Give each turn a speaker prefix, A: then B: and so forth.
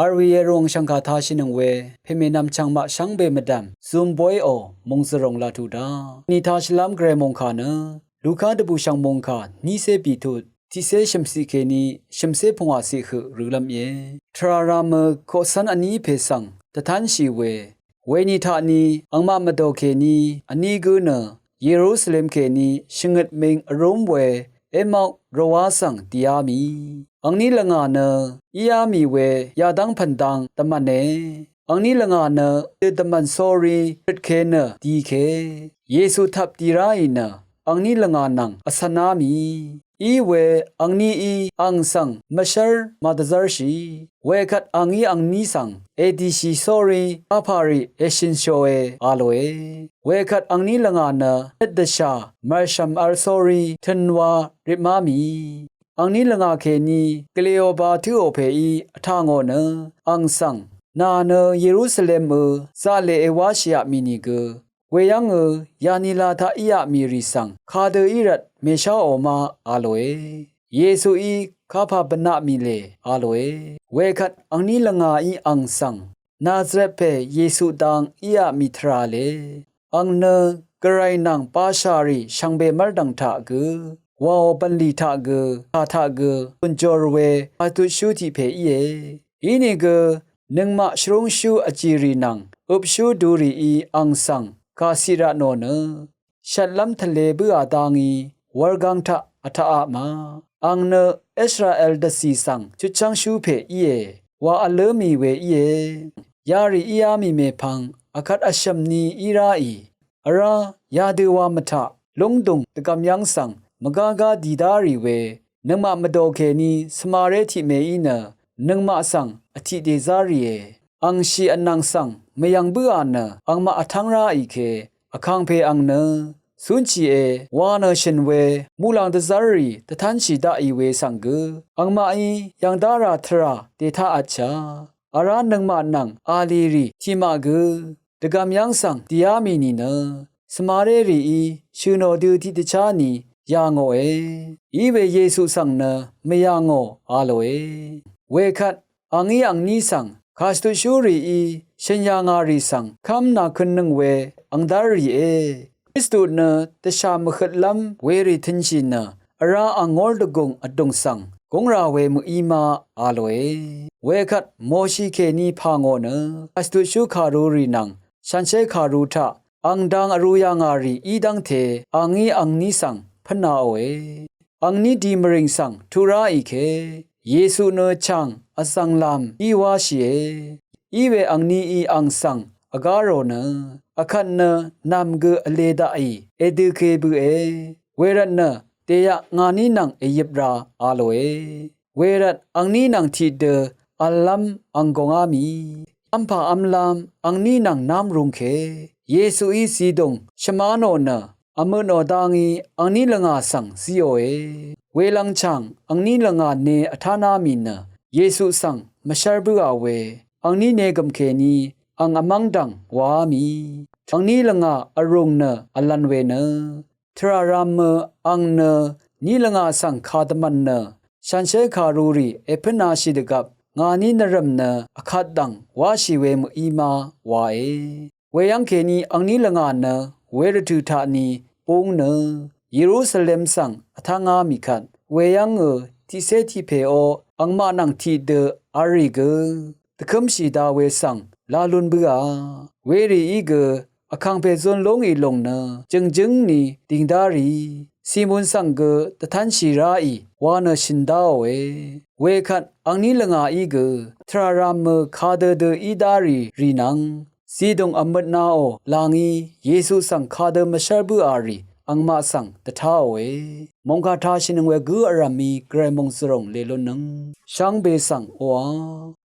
A: อารีเอรงชังคาทาชินังเวเพเมนำชังมะชังเบมดัมซุมบอยโอมงสรงลาทูดานิทาชลามเกรมงคานะลูกาดบูชังมงคานิเซปีทุทิเซชัมสิเคนีชัมเซพงอาสิขรุลัมเยทรารามโคสันอันนี้เพสังตะทันชีเวนิทานีอังมามะโดเคนีอันนี้กูเนเยรูซาเล็มเคนีชิงดเมงอารมเวเอมอกรวาสังติยามีอังนี้ละงาเนอียามีเวยาดังพันดังตะมันเนอังนี้ละงาเนตะมันซอรีริดเคเนดีเคเยซูทับตีไรเนอังนี้ละงานังอสนามีอีเวอังนี้อีอังสังมะชร์มาดซาร์ชีเวคัดอังนี้สังเอดีชีซอรีอาพารีเอชินโชเออาโลเอเวคัดอังนี้ละงาเนเอดชามาชัมอาร์ซอรีทันวาริมามีอังนี้ละงาเคนีกเลโอบาทูโอเพอีอทางโอเนอังสังนาเนเยรูซาเล็มซาเลเอวาชิยามินิกเวยังยานิลาทาอิยามีริสังคาเดอิรัตเมชาออมาอาโลเอเยซูอีคาพาบนามิเลอาโลเอเวคัดอังนี้ละงาอีอังสังนาซเรเปเยซูดังอิยามิทราเลอังเนกไรนังปาชารีชังเบมารดังทากวาวปันลีทากอาทากปุนจอรเวอาตุชูติเพเยอีนี่นึงมาชรงชูอจิรีนังอุบชูดูรีอีอังสังคาสิระโนเนชัดลำทะเลเบือตางีวรกังทะอัฐอามาอังเนอิสราเอลดสีสังจุจังชูเพอีเอวาอัลเลมีเวอีเอยารีอียามีเมพังอคัดอชัมนีอีราอีอรายาเดวามทะลงดุงตะกำยังสังมกากาดีดารีเวนึงมามโดเคนีสมาเรทิเมอีเนนึงมาสังอธิเดซารีเออังชีอันนังสังเมยังเบืออันอังมาอทังราอีเคอคังเพอังเนสุนชีเอวานชินเวมูลังดซารีตะทันชีดาอีเวสังกอังมาอียังดาราทราเดทาอัจฉาอารานังมานังอาลีรีทิมากตะกำยังสังติยามีนีเนสมาเรรีอีชูโนดูทิตชานียางโอเออีเวเยซูสังเนเมยังโออาโลเอเวคัดอังนี้สังคาสตุชูรีอีชัญญางารีสังคำนาคันนึงเวอังดารีเอคริสตุเนตชามขดลัมเวริทินชินอาราอังออลดกงอดงสังกงราเวมุอีมาอาโลเอเวคัดโมชิเคนีพางโอเนคาสตุชูคารูรีนังชันเชคารูทะอังดังอรุยางารีอีดังเทอังนี้สังพนาโอเออังนี้ดีมริงสังทุราอีเคเยซูเนชังอสังลามอีวาชีเออีเวอังนี้อีอังสังอากาโรเนอคันเนนามเกอเลดาอีเอดูเคบุเอเวรันเนเตยงานีนังเอยิบราอาโลเอเวรันอังนี้นังทีเดอัลลัมอังกงอามีอัมพาอัมลามอังนี้นังนามรุงเคเยซูอีสีดงชมาโนเนอมโนดางีอังนี้ละงาสังซิโอเอเวลังชังอังนี้ละงาเนอธานามีเนเยซูสังมชาร์บุอาเวอังนี้เนกัมเคนีอังอมังดังวามีอังนี้ละงาอรุงเนอลันเวเนทรารามอังเนนี่ละงาสังคาดมันเนชันเชคารูรีเอพนาชิดกับงานี้นรมเนอคัดดังวาชิเวมอีมาวาเอเวยังเคนีอังนี้ละงาเนเวรทุธานีปงเนเยรูซาเล็มสังอทางามิคันเวยังทิเซทิเพโออังมานังทีเดอาริกตะคำชีดาเวสังลาลุนเบือเวรีอีกอคังเพซอนลงอีลงเนจึงนี่ติงดารีซีมุนสังตะทันชีราอีวานชินดาเวคันอังนี้ละงาอีทรารามคาเดอีดารีนังสีดงอมดนาโอลางีเยซูสังคาเดมชาบูอารีอังมาสังตะท้าเวมงคาทาชินงเวกูอารามีเกรมงสรงเลลนังช่างเบสังโอ